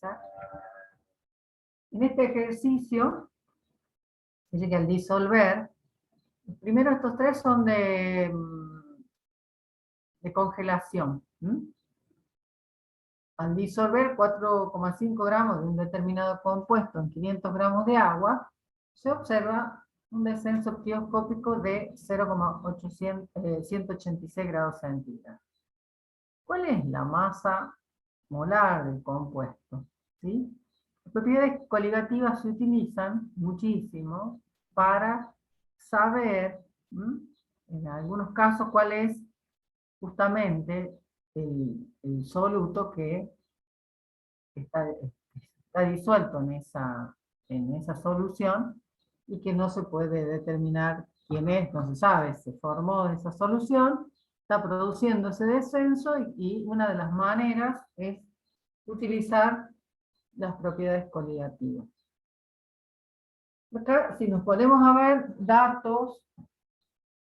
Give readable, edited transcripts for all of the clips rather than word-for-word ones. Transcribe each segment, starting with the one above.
realizar. En este ejercicio, dice que al disolver, primero estos tres son de congelación. Al disolver 4,5 gramos de un determinado compuesto en 500 gramos de agua, se observa un descenso quioscópico de 0,186 grados centígrados. ¿Cuál es la masa molar del compuesto? ¿Sí? Las propiedades coligativas se utilizan muchísimo para saber, en algunos casos, cuál es justamente el soluto que está disuelto en esa solución y que no se puede determinar quién es, no se sabe, se formó en esa solución, está produciendo ese descenso y una de las maneras es utilizar las propiedades coligativas. Acá, si nos ponemos a ver datos,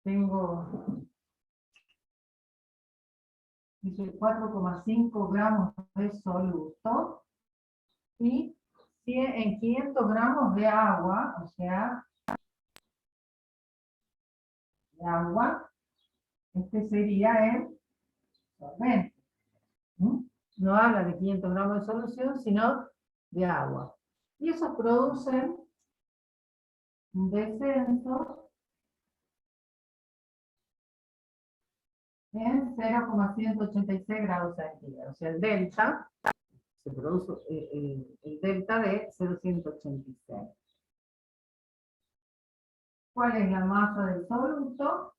tengo 4,5 gramos de soluto y en 500 gramos de agua, o sea, de agua, este sería el solvente. No habla de 500 gramos de solución, sino de agua. Y eso produce un descenso en 0,186 grados centígrados. O sea, el delta, se produce el delta de 0,186. ¿Cuál es la masa del soluto?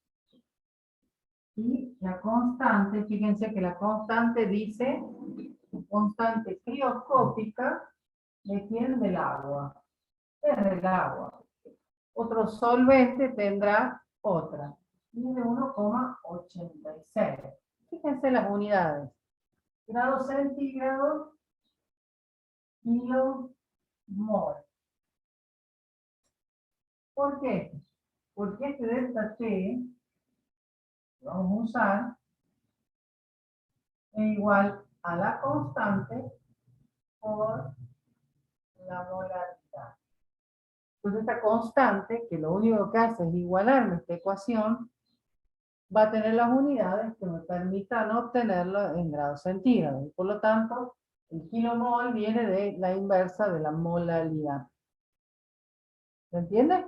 Y la constante, fíjense que la constante dice constante crioscópica de quién, del agua. Es del agua. Otro solvente tendrá otra. Y de 1,86. Fíjense las unidades. Grados centígrados, kilomol. ¿Por qué? Porque este delta T que vamos a usar es igual a la constante por la molaridad. Entonces esta constante, que lo único que hace es igualarme esta ecuación, va a tener las unidades que me permitan obtenerlo en grados centígrados. Y por lo tanto, el kilomol viene de la inversa de la molaridad. ¿Se entiende?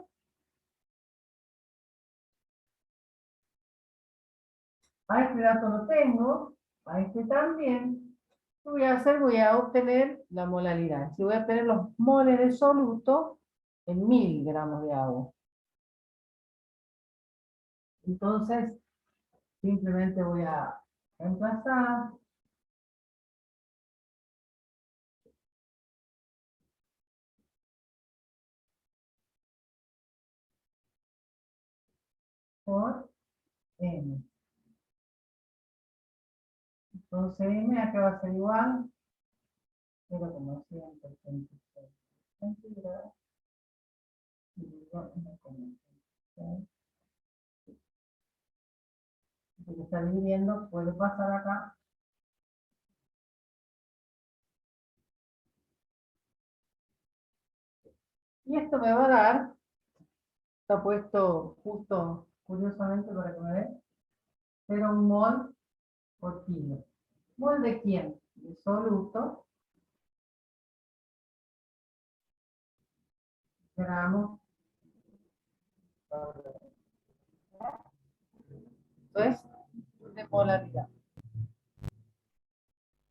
A este dato lo tengo, a este también. ¿Qué voy a hacer? Voy a obtener la molaridad. Si voy a obtener los moles de soluto en 1000 gramos de agua. Entonces, simplemente voy a reemplazar por M. Entonces M acá va a ser igual 0,186 centígrados dividido 1,86. Si se está dividiendo, puede pasar acá. Y esto me va a dar, está puesto justo, curiosamente, para que me vean, 0,1 mol por kilo. ¿Mol de quién? De soluto, gramos. Entonces, de polaridad.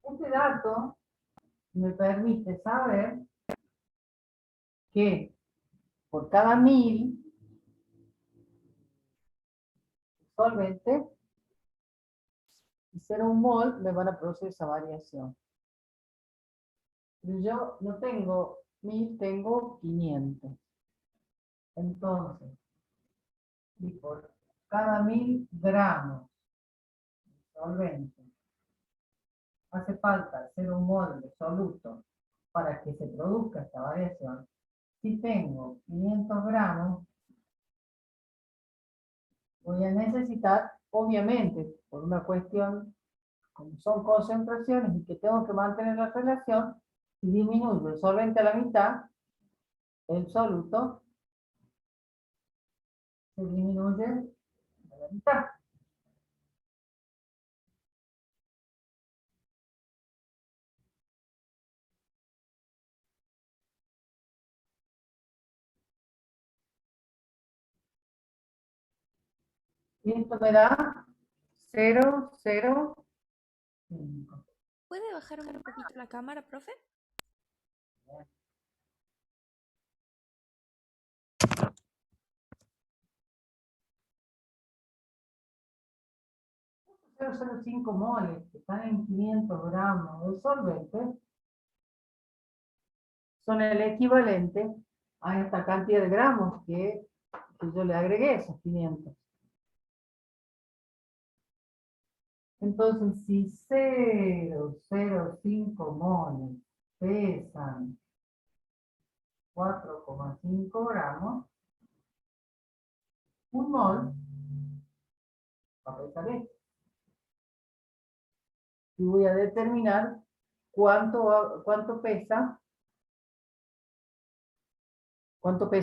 Este dato me permite saber que por cada 1000 solvente y 0,1 mol me van a producir esa variación. Pero yo no tengo 1000, tengo 500. Entonces, y por cada 1000 gramos de solvente hace falta 0,1 mol de soluto para que se produzca esta variación. Si tengo 500 gramos, voy a necesitar, obviamente, por una cuestión, como son concentraciones y que tengo que mantener la relación, Si disminuyo el solvente a la mitad, el soluto se disminuye a la mitad. Y esto me da 0,05. ¿Puede bajar un poquito la cámara, profe? Estos 0,05 moles que están en 500 gramos de solvente son el equivalente a esta cantidad de gramos que yo le agregué, esos 500. Entonces, si 0,05 moles pesan 4,5 gramos, un mol va a pesar esto. Y voy a determinar cuánto pesa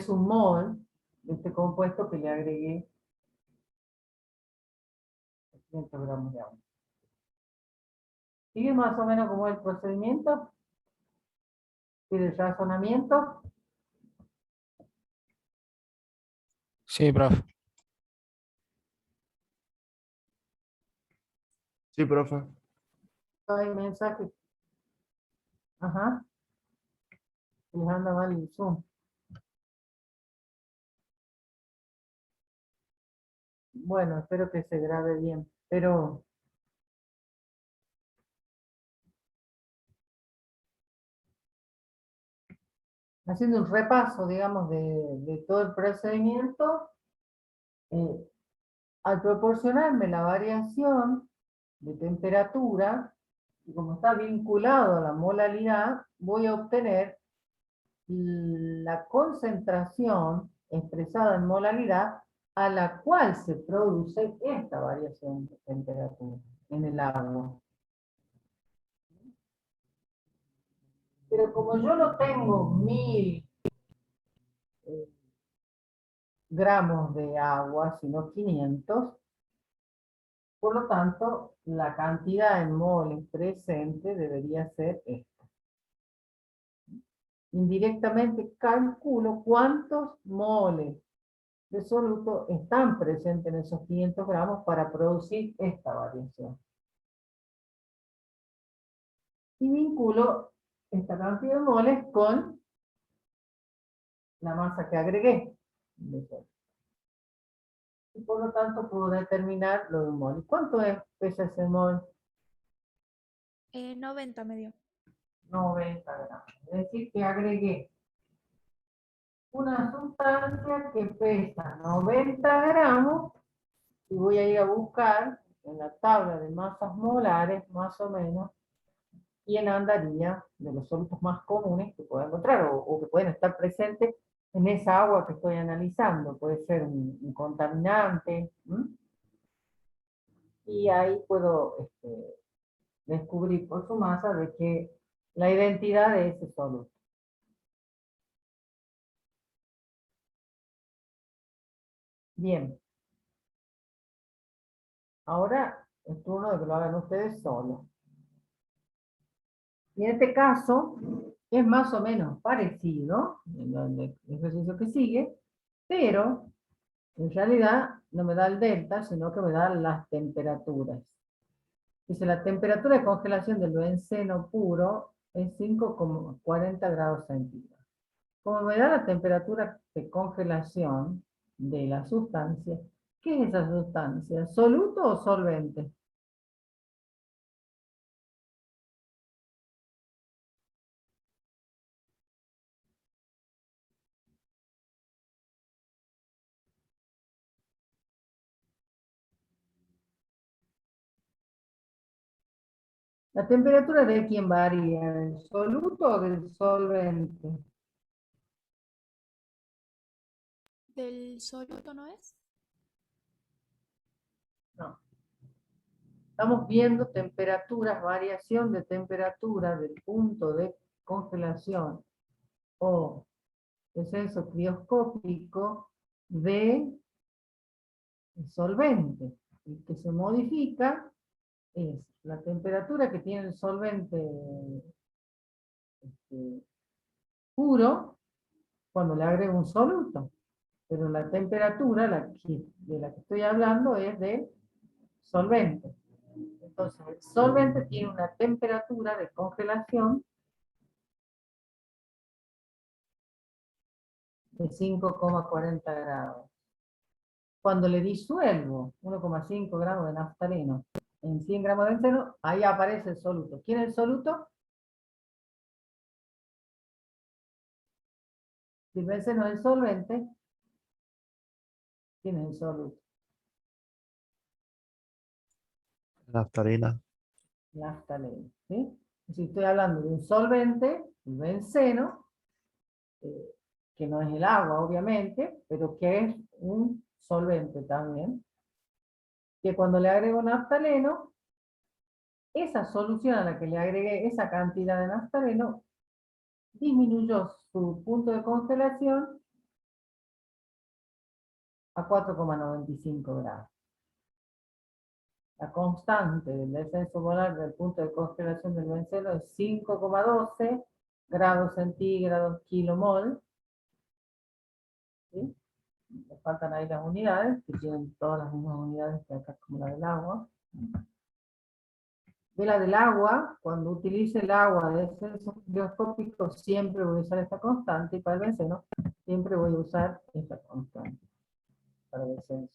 un mol de este compuesto que le agregué 500 gramos de agua. ¿Sigue más o menos como el procedimiento? ¿Sigue el razonamiento? Sí, profe. Sí, profe. Hay mensajes. Ajá. Les anda mal el Zoom. Bueno, espero que se grabe bien. Pero haciendo un repaso, digamos, de todo el procedimiento, al proporcionarme la variación de temperatura, y como está vinculado a la molaridad, voy a obtener la concentración expresada en molaridad a la cual se produce esta variación de temperatura en el agua. Pero como yo no tengo 1000 gramos de agua, sino 500, por lo tanto, la cantidad en moles presente debería ser esta. Indirectamente calculo cuántos moles de soluto están presentes en esos 500 gramos para producir esta variación. Y vinculo esta cantidad de moles con la masa que agregué. Y por lo tanto puedo determinar lo de un mol. ¿Cuánto pesa ese mol? 90 me dio. 90 gramos. Es decir, que agregué una sustancia que pesa 90 gramos y voy a ir a buscar en la tabla de masas molares, más o menos, quién andaría de los solutos más comunes que puedo encontrar o que pueden estar presentes en esa agua que estoy analizando. Puede ser un contaminante. Y ahí puedo descubrir por su masa de que la identidad de ese soluto. Bien. Ahora es turno de que lo hagan ustedes solos. Y en este caso es más o menos parecido en el ejercicio que sigue, pero en realidad no me da el delta, sino que me da las temperaturas. Dice, la temperatura de congelación del benceno puro es 5,40 grados centígrados. Como me da la temperatura de congelación de la sustancia, ¿qué es esa sustancia? ¿Soluto o solvente? ¿La temperatura de quién varía? ¿Del soluto o del solvente? ¿Del soluto no es? No. Estamos viendo temperaturas, variación de temperatura del punto de congelación o descenso crioscópico de solvente. El que se modifica es la temperatura que tiene el solvente puro cuando le agrego un soluto. Pero la temperatura de la que estoy hablando es de solvente. Entonces, el solvente tiene una temperatura de congelación de 5,40 grados. Cuando le disuelvo 1,5 gramos de naftaleno en 100 gramos de benceno, ahí aparece el soluto. ¿Quién es el soluto? Si el benceno es el solvente, ¿quién es el soluto? Naftalina. Naftaleno. ¿Sí? Si estoy hablando de un solvente, el benceno, que no es el agua, obviamente, pero que es un solvente también, que cuando le agrego naftaleno, esa solución a la que le agregué esa cantidad de naftaleno disminuyó su punto de congelación a 4,95 grados. La constante del descenso molar del punto de congelación del benceno es 5,12 grados centígrados kilomol. ¿Sí? Le faltan ahí las unidades, que tienen todas las mismas unidades que acá, como la del agua. De la del agua, cuando utilice el agua de descenso crioscópico, siempre voy a usar esta constante, y para el benceno, siempre voy a usar esta constante para el descenso.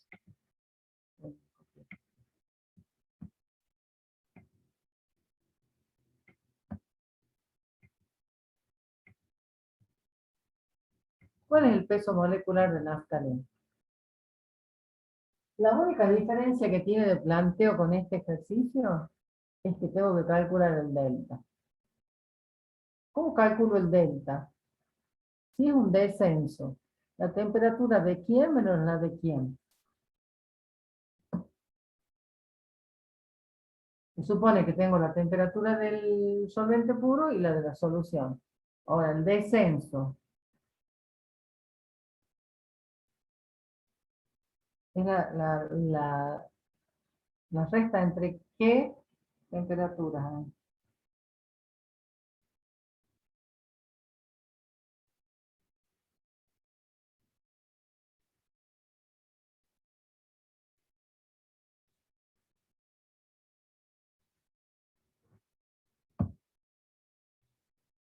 ¿Cuál es el peso molecular de naftaleno? La única diferencia que tiene de planteo con este ejercicio es que tengo que calcular el delta. ¿Cómo calculo el delta? Si es un descenso, la temperatura de quién menos la de quién. Se supone que tengo la temperatura del solvente puro y la de la solución. Ahora, el descenso es la resta entre qué temperaturas.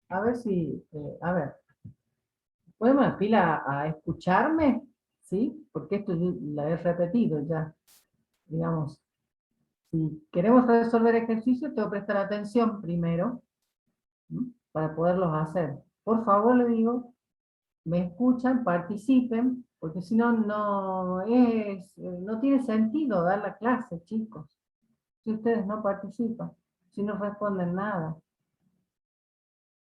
A ver si, a ver, ¿podemos pila a escucharme? ¿Sí? Porque esto yo la he repetido ya. Digamos, si queremos resolver ejercicios, tengo que prestar atención primero, ¿sí? Para poderlos hacer. Por favor, le digo, me escuchan, participen, porque si no, no tiene sentido dar la clase, chicos. Si ustedes no participan, si no responden nada.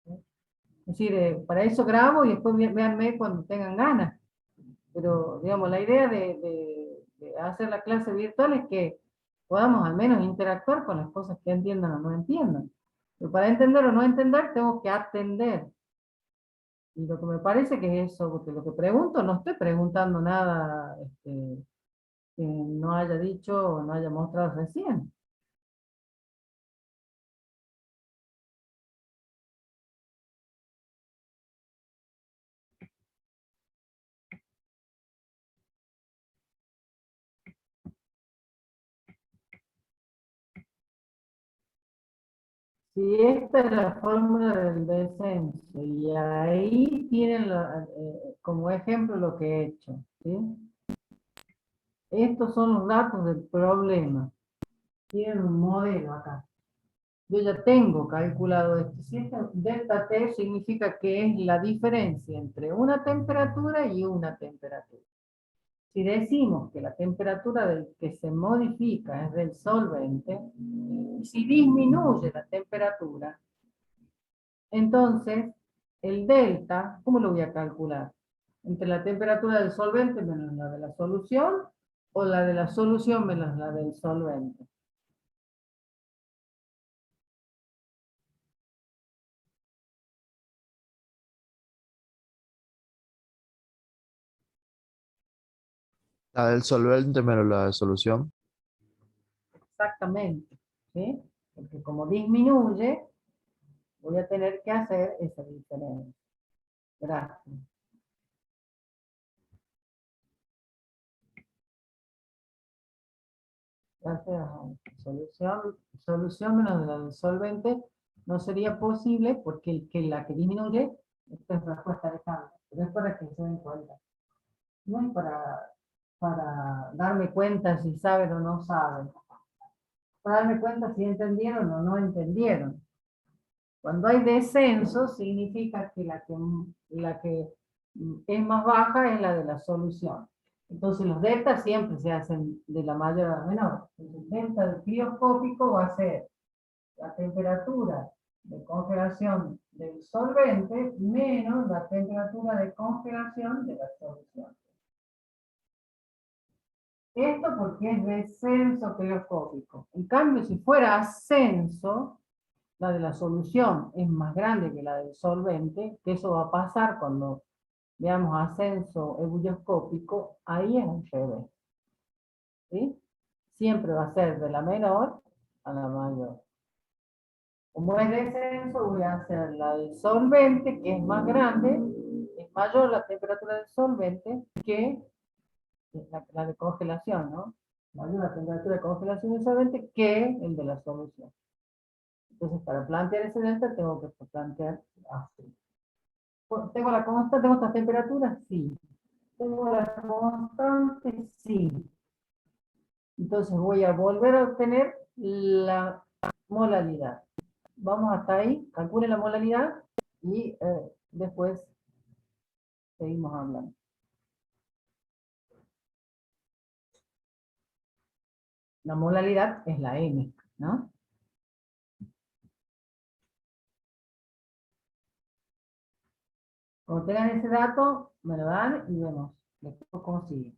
Es decir, para eso grabo y después véanme cuando tengan ganas. Pero, digamos, la idea de hacer la clase virtual es que podamos al menos interactuar con las cosas que entiendan o no entiendan. Pero para entender o no entender, tengo que atender. Y lo que me parece que es eso, porque lo que pregunto, no estoy preguntando nada que no haya dicho o no haya mostrado recién. Si esta es la fórmula del descenso, y ahí tienen como ejemplo lo que he hecho, ¿sí? Estos son los datos del problema. Tienen un modelo acá. Yo ya tengo calculado esto. Si este delta T significa que es la diferencia entre una temperatura y una temperatura. Si decimos que la temperatura del que se modifica es del solvente, y si disminuye la temperatura, entonces el delta, ¿cómo lo voy a calcular? ¿Entre la temperatura del solvente menos la de la solución, o la de la solución menos la del solvente? La del solvente menos la de solución. Exactamente, ¿sí? Porque como disminuye, voy a tener que hacer esa diferencia. Gracias. Gracias. Solución menos la del solvente no sería posible porque la que disminuye, esta es respuesta de cambio. Pero es para que se den cuenta. No es para darme cuenta si saben o no saben. Para darme cuenta si entendieron o no entendieron. Cuando hay descenso, significa que la que es más baja es la de la solución. Entonces los deltas siempre se hacen de la mayor a la menor. El delta del crioscópico va a ser la temperatura de congelación del solvente menos la temperatura de congelación de la solución. Esto porque es descenso crioscópico. En cambio, si fuera ascenso, la de la solución es más grande que la del solvente, que eso va a pasar cuando veamos ascenso ebullioscópico, ahí es un revés. ¿Sí? Siempre va a ser de la menor a la mayor. Como es descenso, voy a hacer la del solvente, que es más grande, es mayor la temperatura del solvente que la de congelación, ¿no? Mayor la temperatura de congelación del solvente que el de la solución. Entonces, para plantear ese delta, tengo que plantear así. ¿Tengo la constante? ¿Tengo estas temperaturas? Sí. ¿Tengo la constante? Sí. Entonces voy a volver a obtener la molalidad. Vamos hasta ahí, calcule la molalidad y después seguimos hablando. La molalidad es la M, ¿no? Cuando tengan ese dato, me lo dan y vemos después cómo sigue.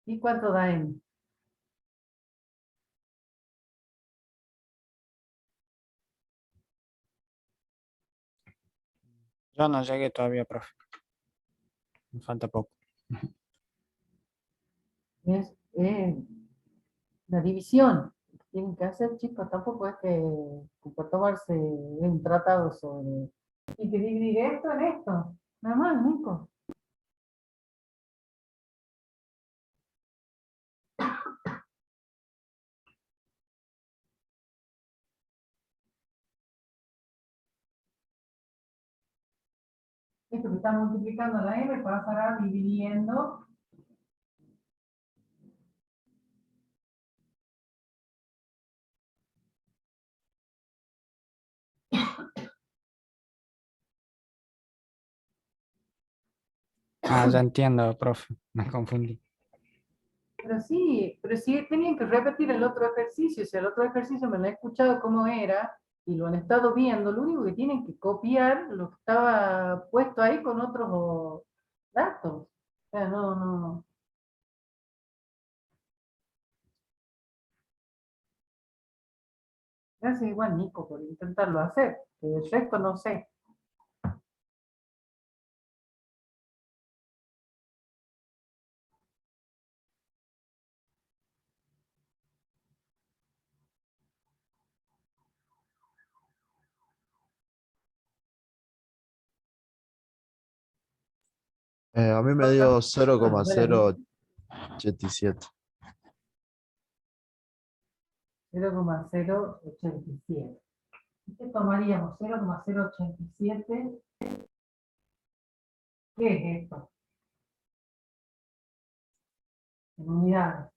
¿Y cuánto da N? Yo no llegué todavía, profe. Me falta poco. Es la división que tienen que hacer, chicos. Tampoco es que por tomarse un tratado sobre... Y que dividir esto en esto. Nada más, Nico. Esto que está multiplicando la m pasará dividiendo. Ah, ya entiendo, profe. Me confundí. Pero sí tenían que repetir el otro ejercicio. Si el otro ejercicio me lo he escuchado cómo era y lo han estado viendo, lo único que tienen que copiar lo que estaba puesto ahí con otros datos. O sea, no. Gracias igual, Nico, por intentarlo hacer. El resto no sé. A mí me dio Bueno, 0,087. 0,087. ¿Qué tomaríamos? 0,087. ¿Qué es esto? En unidades.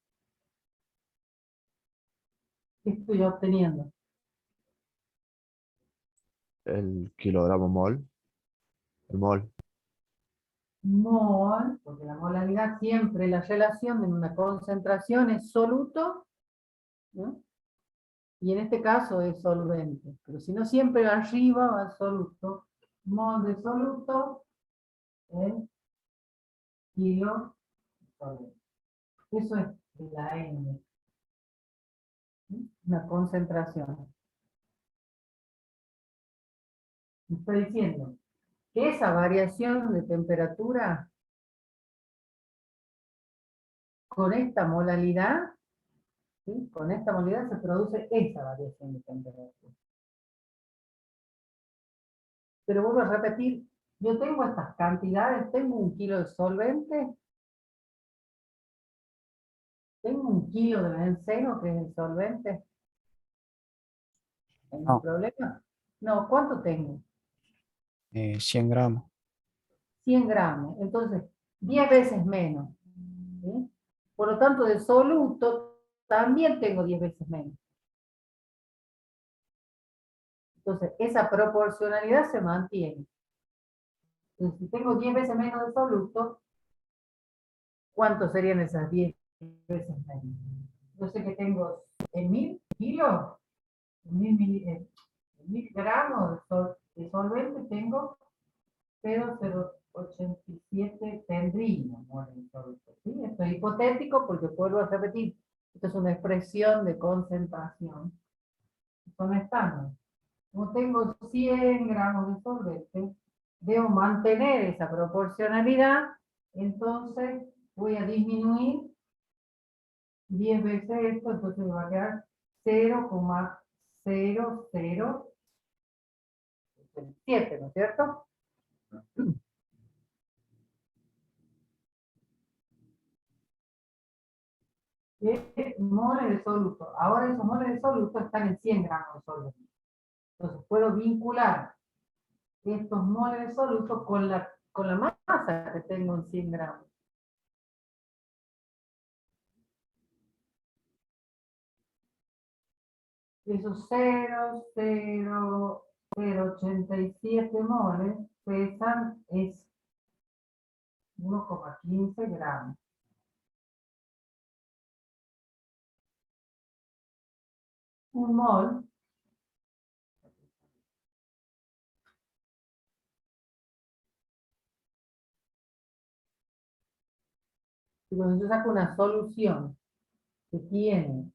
¿Qué estoy obteniendo? El kilogramo mol. El mol. Mol, porque la molaridad siempre, la relación de una concentración es soluto, ¿no? Y en este caso es solvente. Pero si no, siempre arriba va soluto. Mol de soluto es kilo solvente. Eso es la N. Una concentración. Me está diciendo que esa variación de temperatura con esta molaridad, ¿sí? Con esta molaridad se produce esa variación de temperatura. Pero vuelvo a repetir, yo tengo estas cantidades, tengo 1 kilo de solvente, tengo 1 kilo de benceno, que es el solvente. ¿Hay un No, problema? No, ¿cuánto tengo? 100 gramos. 100 gramos, entonces 10 veces menos. ¿Sí? Por lo tanto, de soluto también tengo 10 veces menos. Entonces, esa proporcionalidad se mantiene. Entonces, si tengo 10 veces menos de soluto, ¿cuántos serían esas 10 veces menos? Yo sé que tengo en 1000 kilos, en 1000 gramos de solvente, tengo 0,087 tendría moles de solvente. ¿Sí? Esto es hipotético porque vuelvo a repetir, esto es una expresión de concentración. Son estándares. Como tengo 100 gramos de solvente, debo mantener esa proporcionalidad, entonces voy a disminuir 10 veces esto, entonces me va a quedar 0,0087, ¿no es cierto? Moles de soluto. Ahora esos moles de soluto están en 100 gramos de solvente. Entonces puedo vincular estos moles de soluto con la masa que tengo en 100 gramos. Esos 0,0087 moles pesan es 1,15 gramos. Un mol, y cuando yo saco una solución que tiene,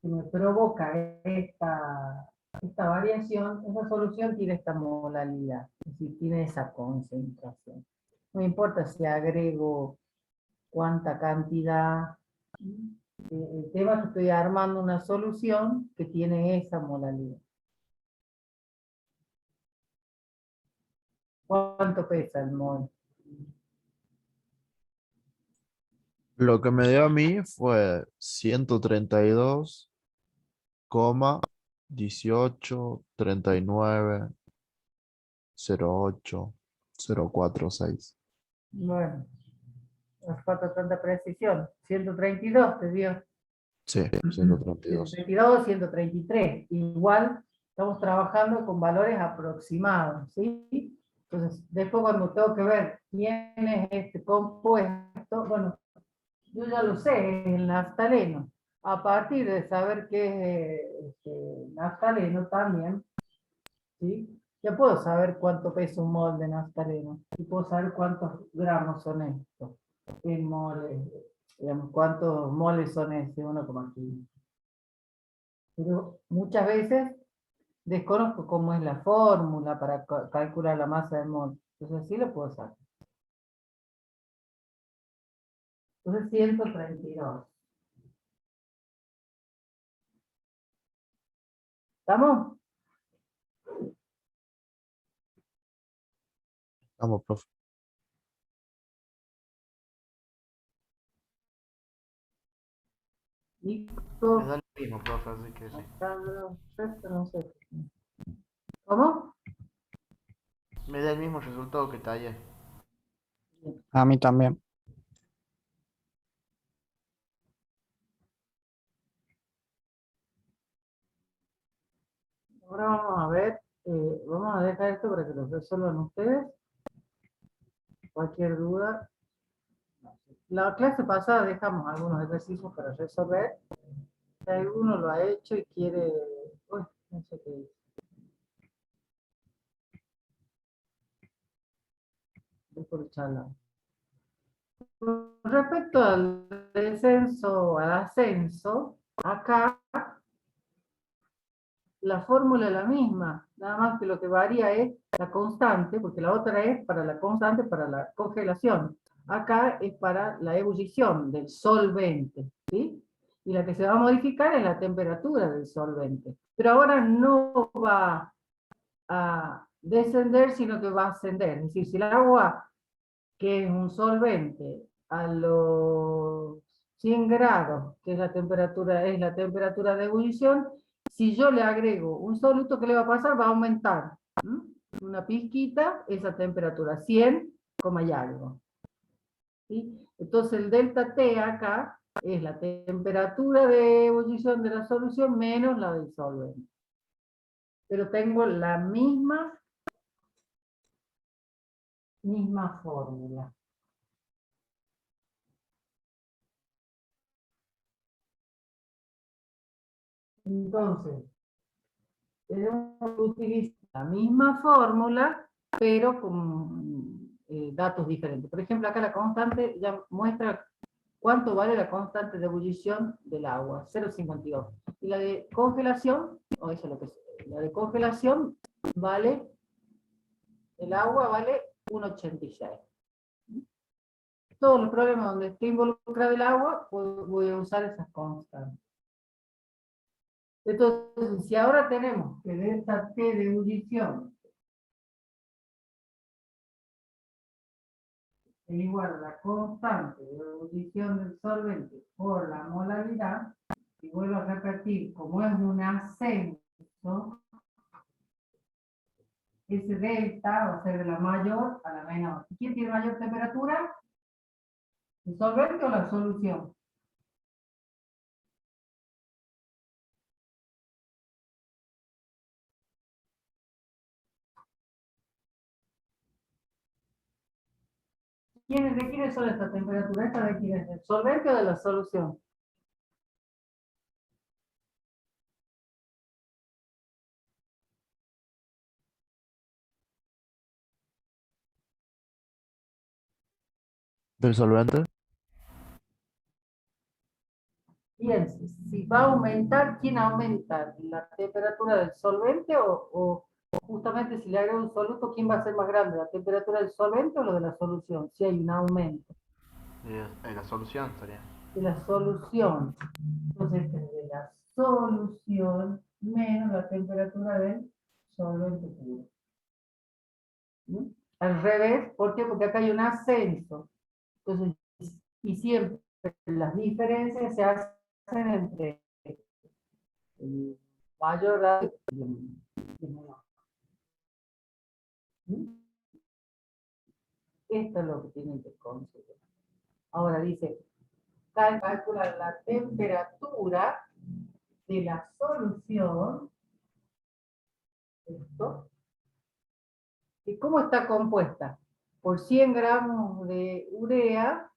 que me provoca esta variación, esa solución tiene esta molalidad, es decir, tiene esa concentración. No importa si agrego cuánta cantidad, el tema es que estoy armando una solución que tiene esa molalidad. ¿Cuánto pesa el mol? Lo que me dio a mí fue 132,1839,08,046. Bueno, no hace falta tanta precisión. 132 te dio. Sí, 132. 132, 133. Igual estamos trabajando con valores aproximados, ¿sí? Entonces, después cuando tengo que ver quién es este compuesto, bueno, yo ya lo sé, es el naftaleno. A partir de saber qué es naftaleno también, ¿sí? Ya puedo saber cuánto pesa un mol de naftaleno. Y puedo saber cuántos gramos son estos. En moles, digamos, cuántos moles son ese 1,15. Pero muchas veces desconozco cómo es la fórmula para calcular la masa del mol. Entonces sí lo puedo saber. Entonces 132. ¿Estamos? Vamos, profe. Nico, Me da lo mismo, profe, así que sí. Alejandro, César, no sé. ¿Cómo? Me da el mismo resultado que taller. A mí también. Ahora vamos a ver, vamos a dejar esto para que lo resuelvan ustedes. Cualquier duda. La clase pasada dejamos algunos ejercicios para resolver. Si alguno lo ha hecho y quiere... Uy, no sé qué es. Voy por charla. Con respecto al descenso, al ascenso, acá la fórmula es la misma, nada más que lo que varía es la constante, porque la otra es para la constante, para la congelación. Acá es para la ebullición del solvente, ¿sí? Y la que se va a modificar es la temperatura del solvente. Pero ahora no va a descender, sino que va a ascender. Es decir, si el agua, que es un solvente, a los 100 grados, que es la temperatura de ebullición, si yo le agrego un soluto, ¿qué le va a pasar? Va a aumentar. Una pizquita, esa temperatura, 100, y algo. ¿Sí? Entonces el delta T acá es la temperatura de ebullición de la solución menos la del solvente. Pero tengo la misma fórmula. Entonces, tenemos que utilizar la misma fórmula, pero con datos diferentes. Por ejemplo, acá la constante ya muestra cuánto vale la constante de ebullición del agua, 0,52. Y la de congelación, o eso es lo que es, la de congelación vale, el agua vale 1,86. Todos los problemas donde esté involucrado el agua, voy a usar esas constantes. Entonces, si ahora tenemos que delta T de ebullición es igual a la constante de ebullición del solvente por la molaridad, y vuelvo a repetir, como es un ascenso, ese delta va a ser de la mayor a la menor. ¿Quién tiene mayor temperatura? ¿El solvente o la solución? ¿De quiénes son esta temperatura? ¿Esta de quién es? ¿Del solvente o de la solución? ¿Del solvente? Bien, si va a aumentar, ¿quién aumenta? ¿La temperatura del solvente o justamente si le agrego un soluto, quién va a ser más grande? ¿La temperatura del solvente o lo de la solución? Si hay un aumento La solución sería. de la solución. Entonces, este es de la solución menos la temperatura del solvente puro. ¿Sí? Al revés, ¿por qué? Porque acá hay un ascenso. Entonces, y siempre las diferencias se hacen entre el mayor grado y el menor. ¿Sí? Esto es lo que tienen que considerar. Ahora dice, calcula la temperatura de la solución. Esto. ¿Y cómo está compuesta? Por 100 gramos de urea,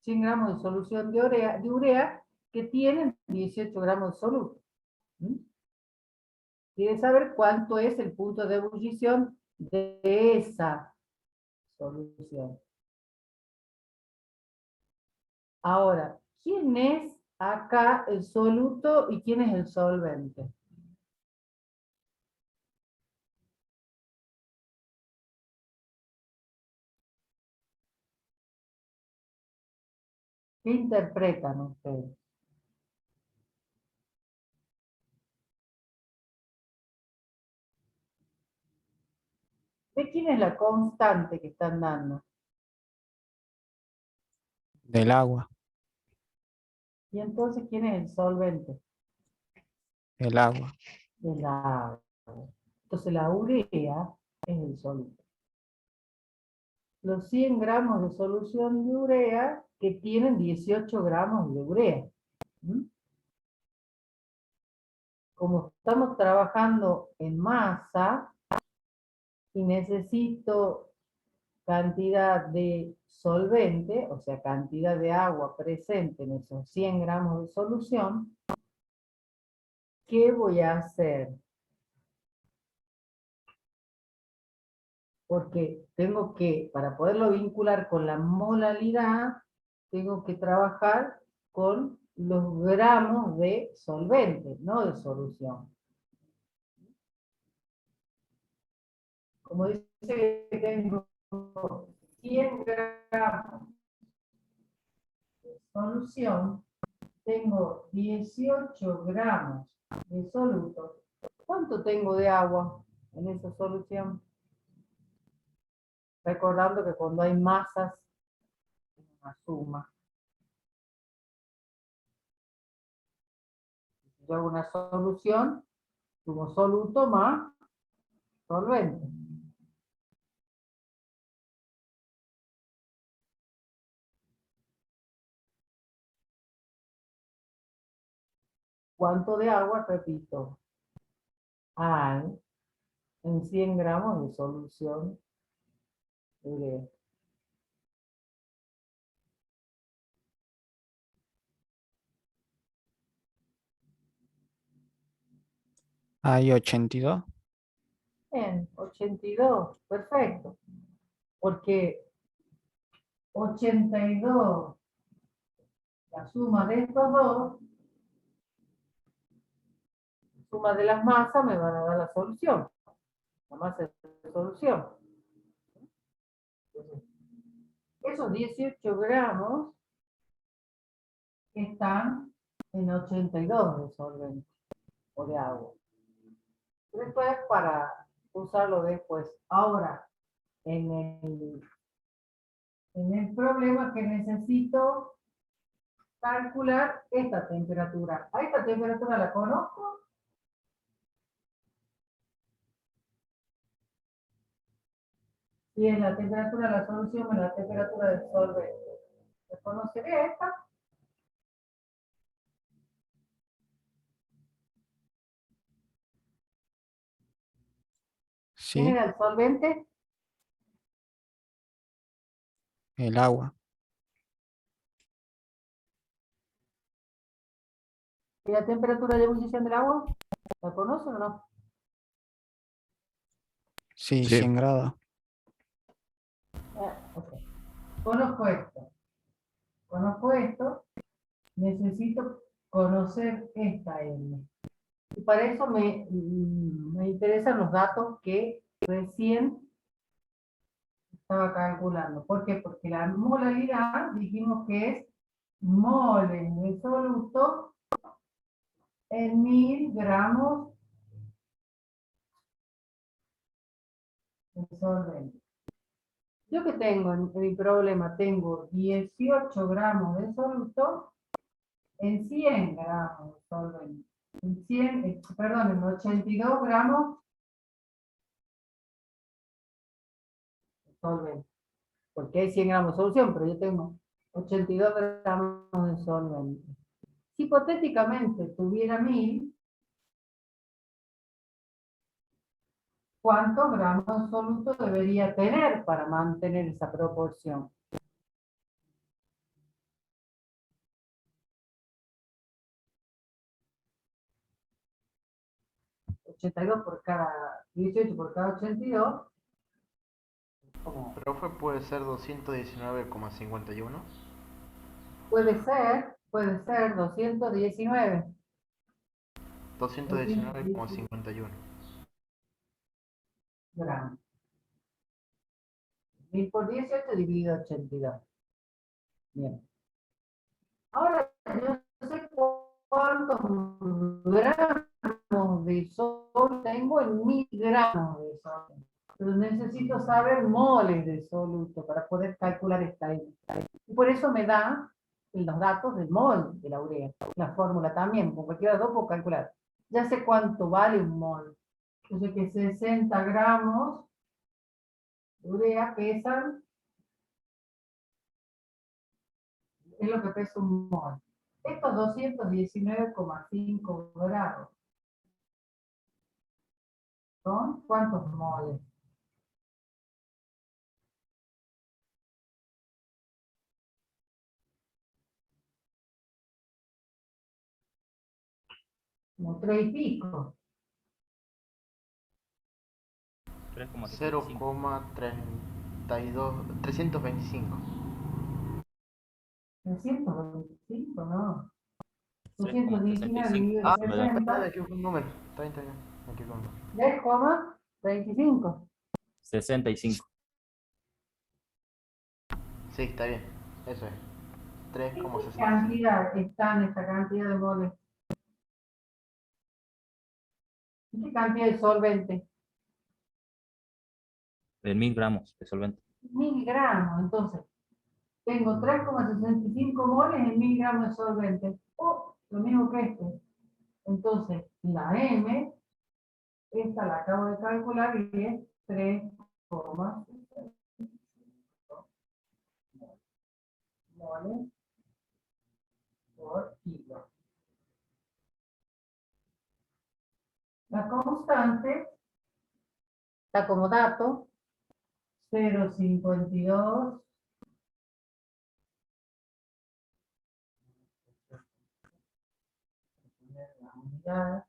100 gramos de solución de urea que tienen 18 gramos de soluto. ¿Mm? Quiere saber cuánto es el punto de ebullición de esa solución. Ahora, ¿quién es acá el soluto y quién es el solvente? ¿Qué interpretan ustedes? ¿De quién es la constante que están dando? Del agua. Y entonces, ¿quién es el solvente? El agua. El agua. Entonces, la urea es el soluto. Los 100 gramos de solución de urea que tienen 18 gramos de urea. ¿Mm? Como estamos trabajando en masa y necesito cantidad de solvente, o sea, cantidad de agua presente en esos 100 gramos de solución, ¿qué voy a hacer? Porque tengo que, para poderlo vincular con la molaridad, tengo que trabajar con los gramos de solvente, no de solución. Como dice que tengo 100 gramos de solución, tengo 18 gramos de soluto. ¿Cuánto tengo de agua en esa solución? Recordando que cuando hay masas, es una suma. Si yo hago una solución, sumo soluto más solvente. ¿Cuánto de agua, repito, hay en 100 gramos de solución de urea? Hay 82. Bien, 82, perfecto. Porque 82, la suma de estos dos, suma de las masas me van a dar la solución. La masa es la solución. Entonces, esos 18 gramos están en 82 de solvente o de agua. Después para usarlo después. Ahora, en el problema que necesito calcular esta temperatura. ¿A esta temperatura la conozco? Y es la temperatura de la solución menos la temperatura del solvente. ¿La conoceré esta? ¿Quién Sí, era el solvente? el agua. ¿Y la temperatura de ebullición del agua? ¿La conocen o no? Sí, Sí, 100 grados. Ok. Conozco esto. Conozco esto. Necesito conocer esta N. Y para eso me interesan los datos que recién estaba calculando. ¿Por qué? Porque la molaridad dijimos que es moles de soluto en 1000 gramos de solvente. Yo que tengo en mi problema, tengo 18 gramos de soluto en 100 gramos de solvente. En 100, perdón, en 82 gramos de solvente. Porque hay 100 gramos de solución, pero yo tengo 82 gramos de solvente. Si hipotéticamente tuviera 1000, ¿cuántos gramos de soluto debería tener para mantener esa proporción? ¿82 por cada 18 por cada 82? ¿Cómo? Profe, puede ser 219,51. Puede ser 219. 219,51. Gramos. 1000 por 18 dividido 82. Bien. Ahora yo sé cuántos gramos de sol tengo en 1000 gramos de sol. Pero necesito saber moles de soluto para poder calcular esta N. Y por eso me da los datos del mol de la urea. La fórmula también, con cualquiera de los dos puedo calcular. Ya sé cuánto vale un mol. Yo sé que 60 gramos de urea pesan, es lo que pesa un mol. Estos 219,5 grados. ¿Son cuántos moles? Como 3 y pico. 325. 325, no. 219 dividido Ah, 60. me equivoqué un número. Está bien, me equivoqué un número. 3,25. 65. Sí, está bien. Eso es. ¿Qué 3,65. cantidad está en esta cantidad de moles? ¿Y qué cantidad de solvente? De 1000 gramos de solvente. 1000 gramos. Entonces, tengo 3,65 moles en 1000 gramos de solvente. Lo mismo que este. Entonces, la M, esta la acabo de calcular y es 3,65 moles por kilo. La constante está como dato 0,52 la unidad.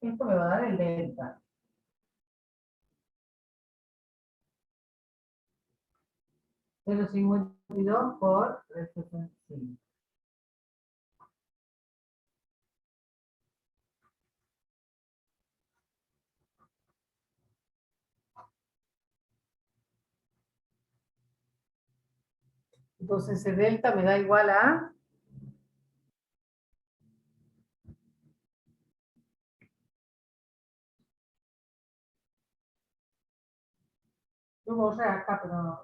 Esto me va a dar el delta. Cero cincuenta y dos por 365. Entonces ese delta me da igual a yo borré acá, pero no,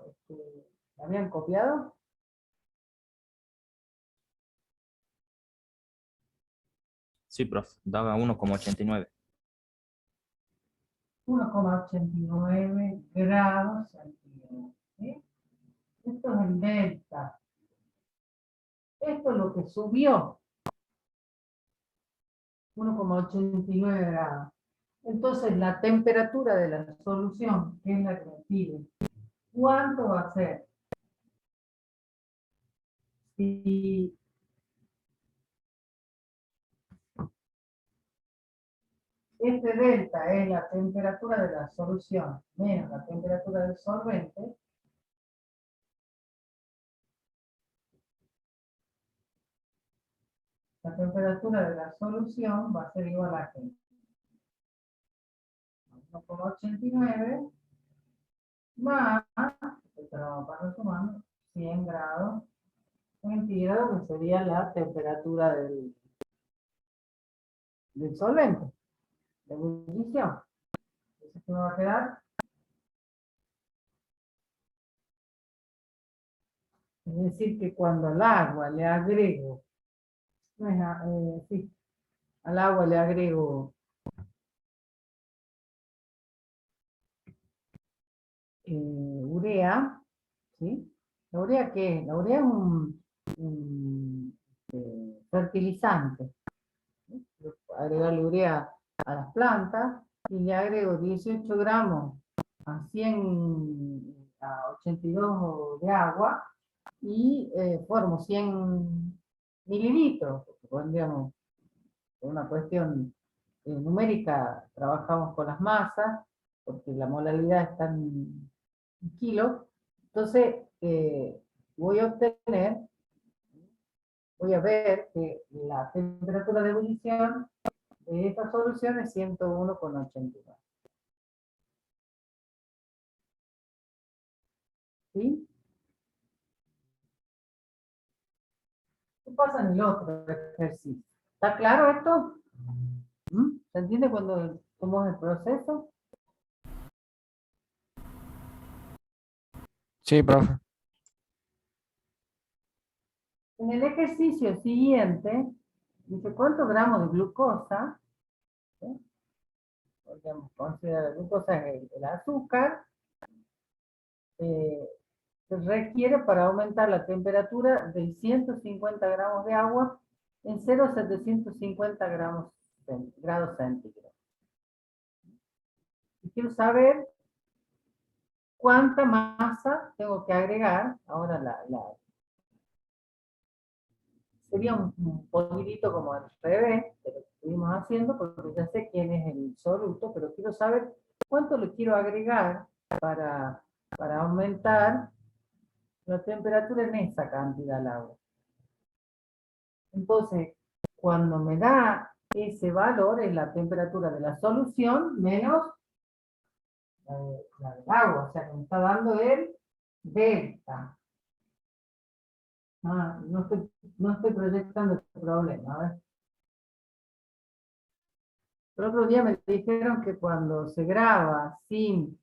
¿la habían copiado? Sí, profe. Daba 1,89. 1,89 grados centígrados. ¿Sí? Esto es el delta. Esto es lo que subió. 1,89 grados. Entonces la temperatura de la solución, que es la que me pide, ¿cuánto va a ser? Si Este delta es la temperatura de la solución menos la temperatura del solvente. La temperatura de la solución va a ser igual a 1,89 más, esto lo vamos a sumando, 100 grados centígrados, que sería la temperatura del solvente, de ebullición. Entonces, ¿qué me va a quedar? Es decir, que cuando al agua le agrego, sí, al agua le agrego urea, ¿sí? ¿La urea qué es? La urea es un fertilizante. ¿Sí? Agregarle urea a las plantas y le agrego 18 gramos a 100, a 82 de agua y formo 100 mililitros, porque pondríamos, por una cuestión numérica, trabajamos con las masas, porque la molaridad está en kilos, entonces voy a obtener, voy a ver que la temperatura de ebullición de esta solución es 101,89. ¿Sí? ¿Qué pasa en el otro ejercicio? ¿Está claro esto? ¿Se entiende cómo es el proceso? Sí, profe. En el ejercicio siguiente, dice cuántos gramos de glucosa, ¿sí? Podríamos considerar la glucosa es el azúcar, se requiere para aumentar la temperatura de 150 gramos de agua en 0,750 grados centígrados. Y quiero saber cuánta masa tengo que agregar. Ahora sería un poquitito como al revés de lo que estuvimos haciendo, porque ya sé quién es el soluto, pero quiero saber cuánto le quiero agregar para aumentar la temperatura en esa cantidad al agua. Entonces, cuando me da ese valor, es la temperatura de la solución menos la del agua, o sea que me está dando el delta. No estoy proyectando el problema, a ver. El otro día me dijeron que cuando se graba sin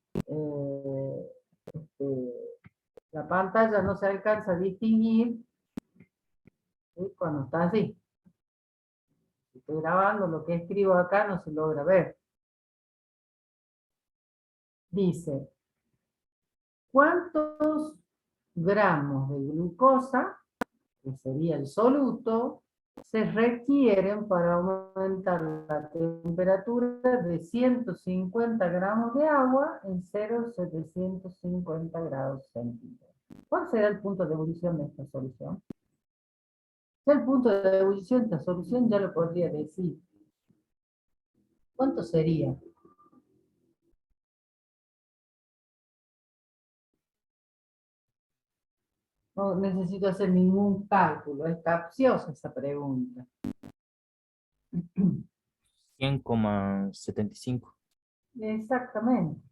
la pantalla no se alcanza a distinguir, ¿sí? Cuando está así. Si estoy grabando, lo que escribo acá no se logra ver. Dice, ¿cuántos gramos de glucosa, que sería el soluto, se requieren para aumentar la temperatura de 150 gramos de agua en 0,750 grados centígrados? ¿Cuál será el punto de ebullición de esta solución? Ya el punto de ebullición de esta solución ya lo podría decir. ¿Cuánto sería? No necesito hacer ningún cálculo, es capciosa esa pregunta. 100,75. Exactamente,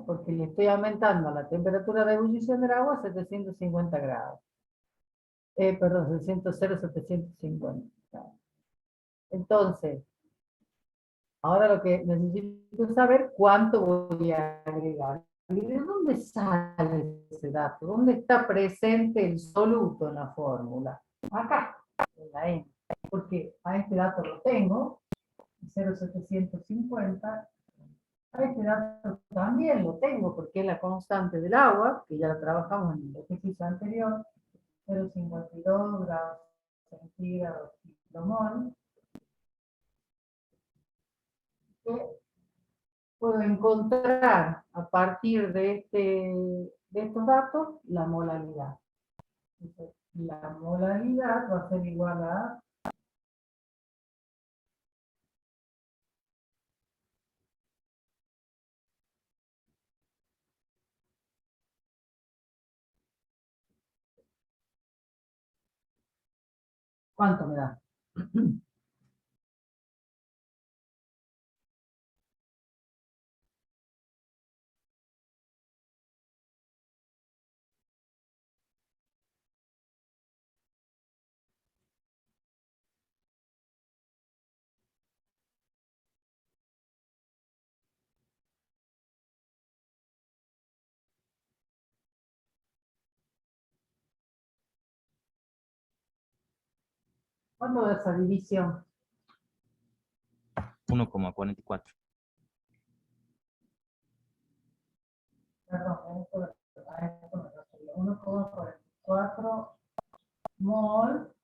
porque le estoy aumentando la temperatura de ebullición del agua a 750 grados. Perdón, 0,750 grados. Entonces, ahora lo que necesito es saber cuánto voy a agregar. ¿Y de dónde sale ese dato? ¿Dónde está presente el soluto en la fórmula? Acá, en la N. Porque a este dato lo tengo, 0,750. A este dato también lo tengo porque es la constante del agua, que ya la trabajamos en el ejercicio anterior, 0,52 grados centígrados kilomol. Puedo encontrar a partir de estos datos la molaridad. Entonces, la molaridad va a ser igual a ¿Cuánto me da? ¿Cuánto da esa división? 1,44. Perdón, a esto me refería. 1,44 mol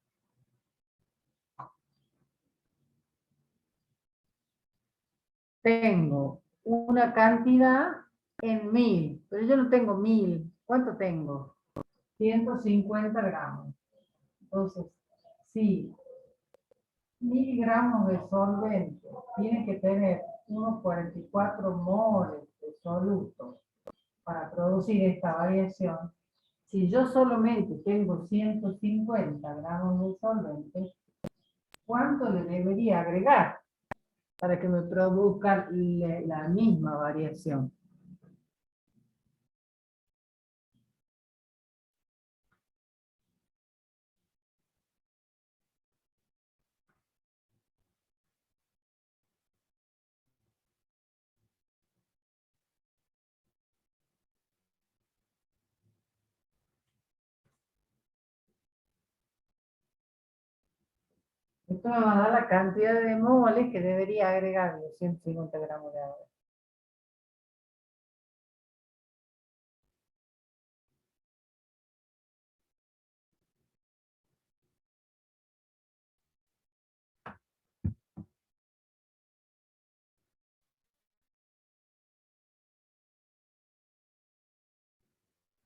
tengo una cantidad en 1000, pero yo no tengo 1000. ¿Cuánto tengo? 150 gramos. Entonces, si 1000 gramos de solvente tiene que tener unos 44 moles de soluto para producir esta variación, si yo solamente tengo 150 gramos de solvente, ¿cuánto le debería agregar para que me produzca la misma variación? Esto me va a dar la cantidad de moles que debería agregar los 150 gramos de agua.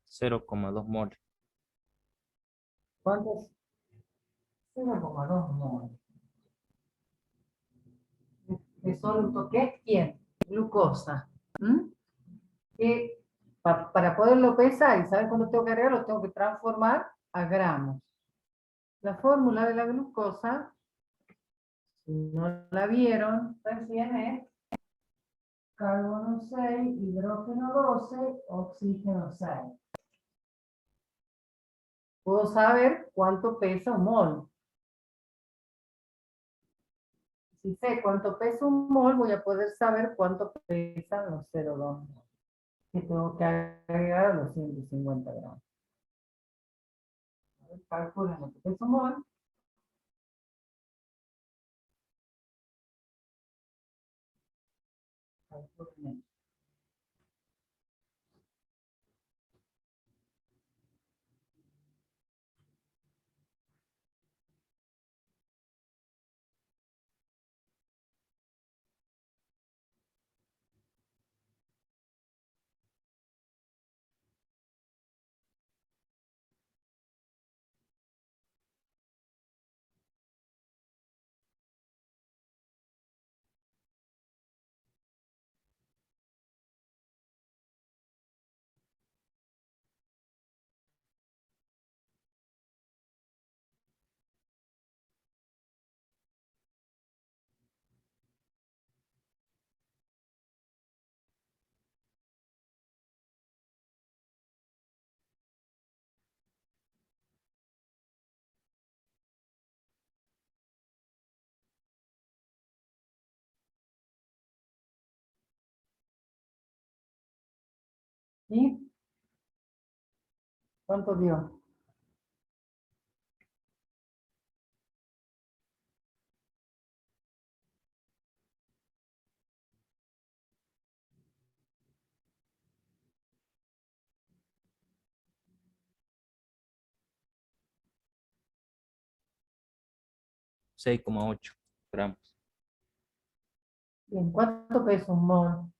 Cero coma dos moles. ¿Cuánto es? 0,2 moles. De soluto, ¿qué es quién? Glucosa. ¿Mm? Que para poderlo pesar y saber cuándo tengo que agregar, lo tengo que transformar a gramos. La fórmula de la glucosa, si no la vieron, recién es carbono 6, hidrógeno 12, oxígeno 6. Puedo saber cuánto pesa un mol. Si sé cuánto pesa un mol, voy a poder saber cuánto pesan los 0,2 mol, que tengo que agregar a los 150 gramos. A ver, calculen lo que pesa un mol. Calculen. ¿Y cuánto dio? 6,8 gramos. Bien, ¿cuánto pesa un mol?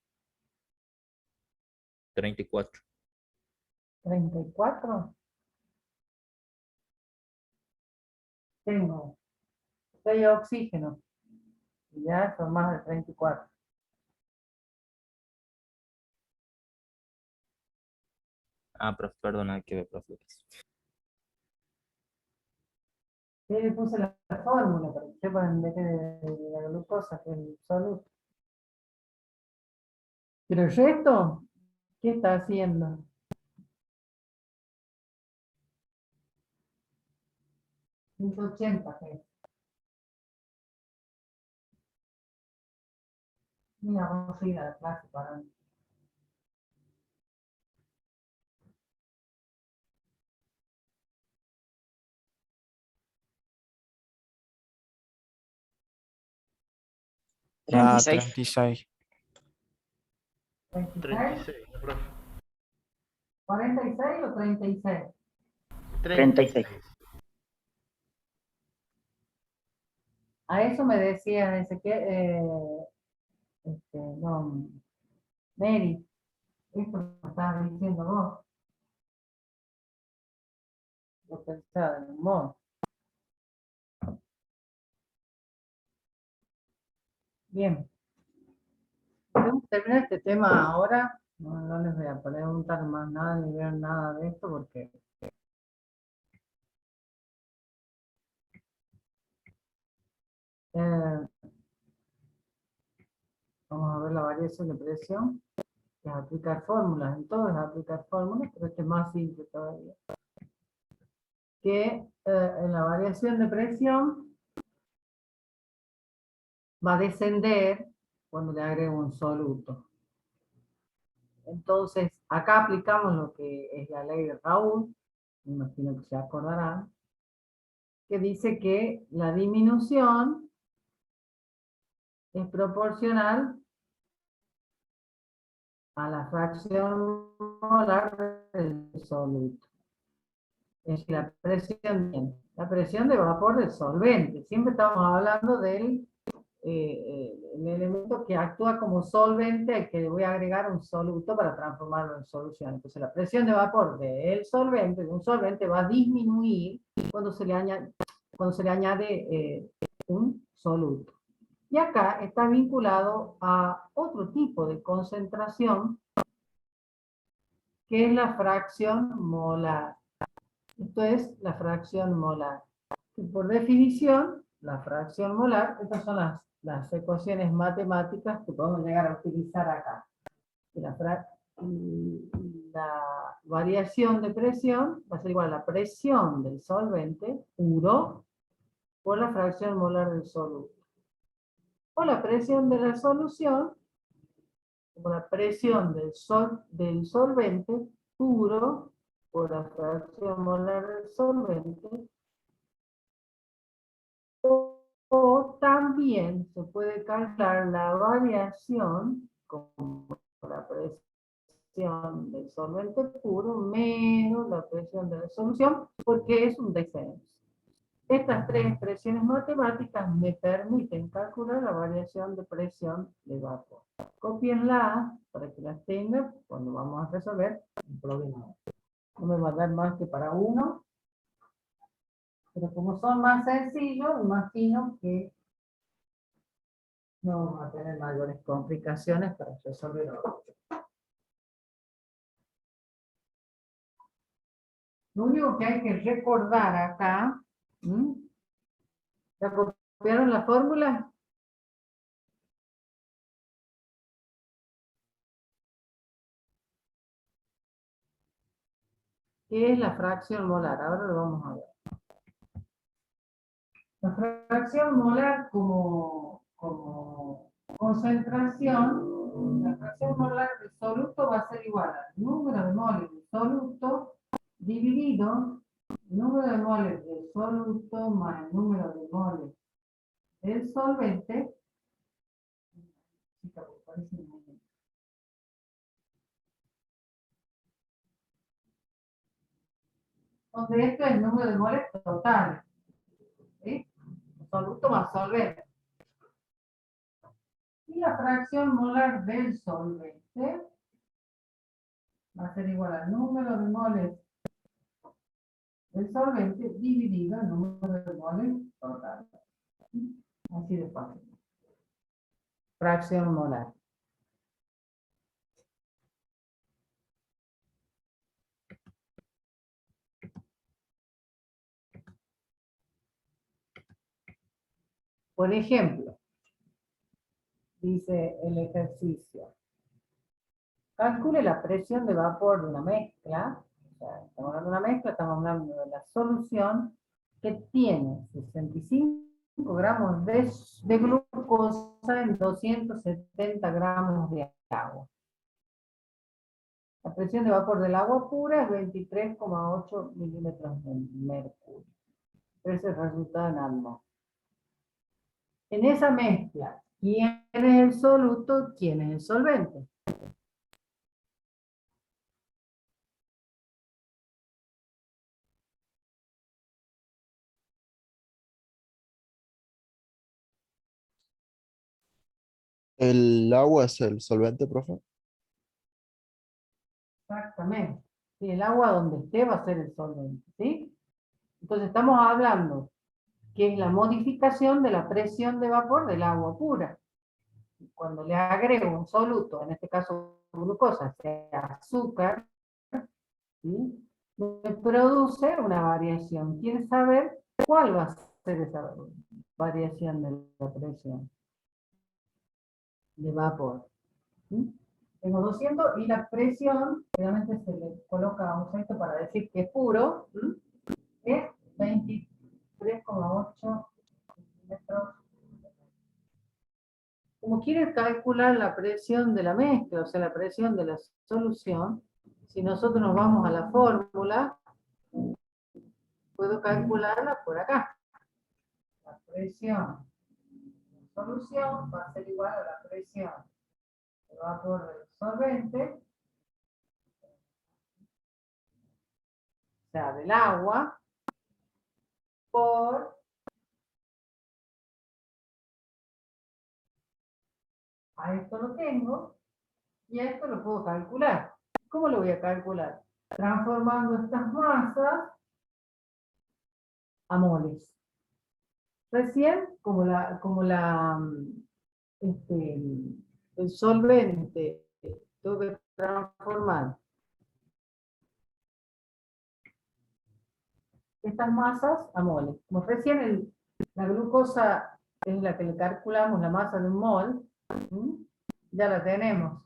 34. 34. Tengo 6 oxígenos. Y ya son más de 34. Ah, profe, perdón, hay que ver, profe. Sí, le puse la fórmula para que sepan de qué de la glucosa, que es el soluto. Pero el resto, ¿qué está haciendo? $180, que es. Mira, vamos a ir a la clase para... Ya, 36. 36. 26, 36, ¿no, profe? 46 o 36. 36. A eso me decía no, Mary, esto lo estabas diciendo vos. Yo pensaba en un modo. Bien. Podemos terminar este tema ahora. No les voy a preguntar más nada ni ver nada de esto porque vamos a ver la variación de presión, que es aplicar fórmulas. En todo es aplicar fórmulas, pero este es más simple todavía. Que en la variación de presión va a descender cuando le agrego un soluto. Entonces, acá aplicamos lo que es la ley de Raoult, me imagino que se acordarán, que dice que la disminución es proporcional a la fracción molar del soluto. Es decir, la presión de vapor del solvente. Siempre estamos hablando del el elemento que actúa como solvente al que le voy a agregar un soluto para transformarlo en solución. Entonces la presión de vapor del solvente, de un solvente, va a disminuir cuando se le añade un soluto. Y acá está vinculado a otro tipo de concentración, que es la fracción molar. Esto es la fracción molar. Y por definición, la fracción molar, estas son las ecuaciones matemáticas que podemos llegar a utilizar acá. La variación de presión va a ser igual a la presión del solvente puro por la fracción molar del soluto. O la presión de la solución como la presión del solvente puro por la fracción molar del solvente. O también se puede calcular la variación como la presión del solvente puro menos la presión de la solución, porque es un descenso. Estas tres expresiones matemáticas me permiten calcular la variación de presión de vapor. Copienlas para que las tengan cuando vamos a resolver un problema. No me va a dar más que para uno, pero como son más sencillos, imagino que no vamos a tener mayores complicaciones para resolverlo. Lo único que hay que recordar acá, ¿ya copiaron la fórmula? ¿Qué es la fracción molar? Ahora lo vamos a ver. La fracción molar como concentración, la fracción molar del soluto va a ser igual al número de moles del soluto dividido el número de moles del soluto más el número de moles del solvente. Donde esto es el número de moles total. ¿Sí? Soluto más solvente. Y la fracción molar del solvente va a ser igual al número de moles del solvente dividido el número de moles total. Así de fácil. Fracción molar. Por ejemplo, dice el ejercicio. Calcule la presión de vapor de una mezcla. O sea, estamos hablando de una mezcla, estamos hablando de la solución que tiene 65 gramos de glucosa en 270 gramos de agua. La presión de vapor del agua pura es 23,8 milímetros de mercurio. Ese es el resultado en atmósfera. En esa mezcla, ¿quién es el soluto? ¿Quién es el solvente? ¿El agua es el solvente, profe? Exactamente. Sí, el agua donde esté va a ser el solvente, ¿sí? Entonces estamos hablando que es la modificación de la presión de vapor del agua pura. Cuando le agrego un soluto, en este caso glucosa, sea azúcar, ¿sí? Me produce una variación. ¿Quieres saber cuál va a ser esa variación de la presión de vapor? ¿Sí? Tengo 200 y la presión, realmente se le coloca un sexto para decir que es puro, ¿sí? Es 23,8 milímetros. Como quieres calcular la presión de la mezcla, o sea, la presión de la solución, si nosotros nos vamos a la fórmula, puedo calcularla por acá. La presión de la solución va a ser igual a la presión de vapor del solvente, o sea, del agua, por a esto lo tengo y a esto lo puedo calcular. ¿Cómo lo voy a calcular? Transformando estas masas a moles. Recién, el solvente, tengo que transformar estas masas a moles. Como recién la glucosa es la que le calculamos la masa de un mol, ¿sí? Ya la tenemos.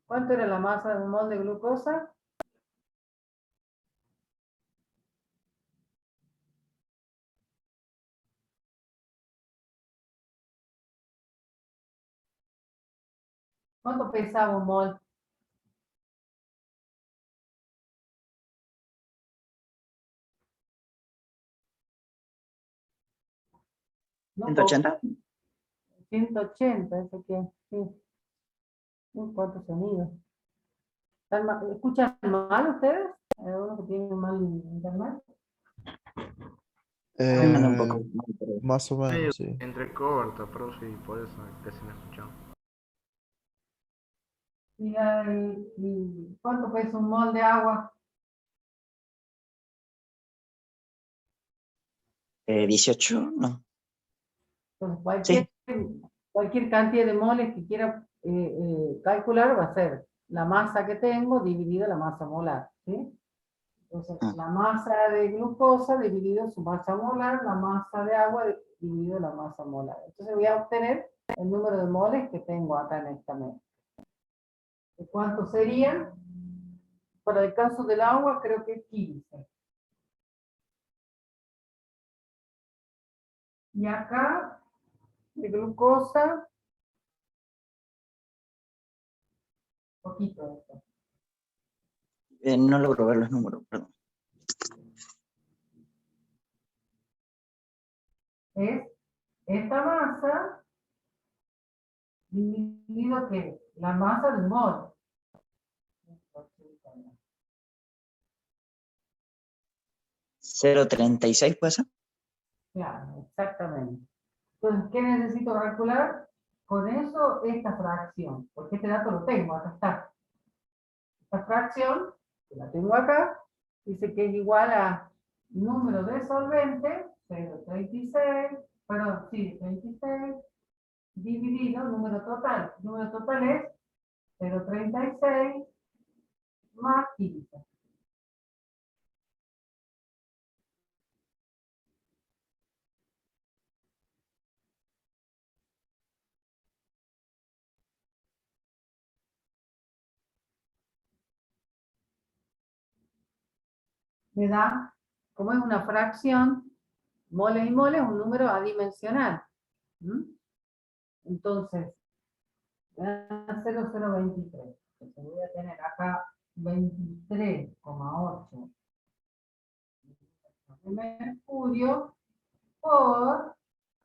¿Cuánto era la masa de un mol de glucosa? ¿Cuánto pesaba un mol? No, 180. 180, eso que sí. ¿Cuántos sonidos? ¿Escuchan mal ustedes? ¿Hay alguno que tiene mal internet? Anda un poco Eh, mal, pero Más o Medio menos, sí. entrecorta, profe, y por eso casi no escuchamos. ¿Y cuánto pesa un mol de agua? 18, no. Entonces, Sí. cualquier cantidad de moles que quiera calcular va a ser la masa que tengo dividida la masa molar, ¿sí? Entonces, Ah, la masa de glucosa dividido su masa molar, la masa de agua dividido la masa molar. Entonces voy a obtener el número de moles que tengo acá en esta mesa. ¿Cuántos serían? Para el caso del agua creo que es 15. Y acá, de glucosa, poquito de esto. no logro ver los números, perdón. Es esta masa dividido que la masa del mol. 0,36 puede ser. Claro, exactamente. Entonces, ¿qué necesito calcular? Con eso, esta fracción, porque este dato lo tengo, acá está. Esta fracción, que la tengo acá, dice que es igual a número de solvente, 0,36, perdón, sí, 36, dividido número total. El número total es 0,36 más 15. me da, como es una fracción, mole y mole es un número adimensional. ¿Mm? Entonces, 0,023. Entonces voy a tener acá 23,8 de mercurio por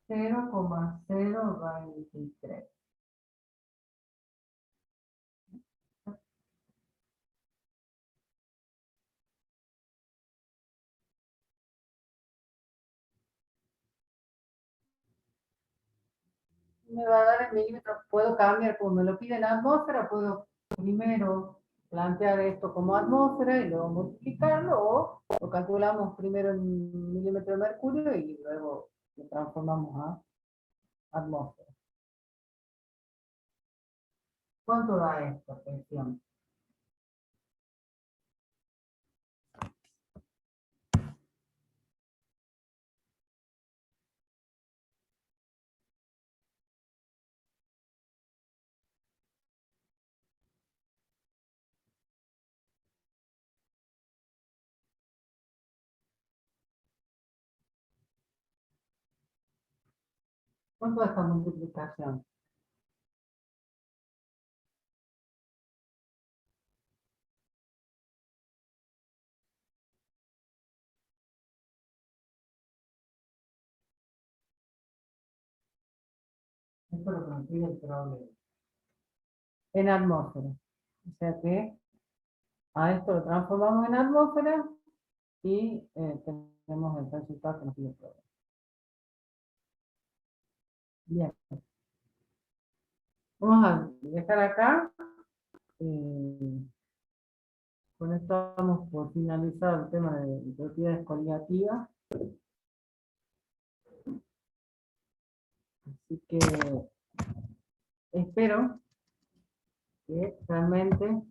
0,023. Me va a dar en milímetros. Puedo cambiar, como me lo pide en atmósfera, puedo primero plantear esto como atmósfera y luego multiplicarlo, o lo calculamos primero en milímetros de mercurio y luego lo transformamos a atmósfera. ¿Cuánto da esta presión? ¿Cuánto da esta multiplicación? Esto es lo que nos pide el problema. En atmósfera. O sea que a esto lo transformamos en atmósfera y tenemos el resultado que nos pide el problema. Bien. Vamos a dejar acá. Con esto damos por finalizado el tema de propiedades coligativas. Así que espero que realmente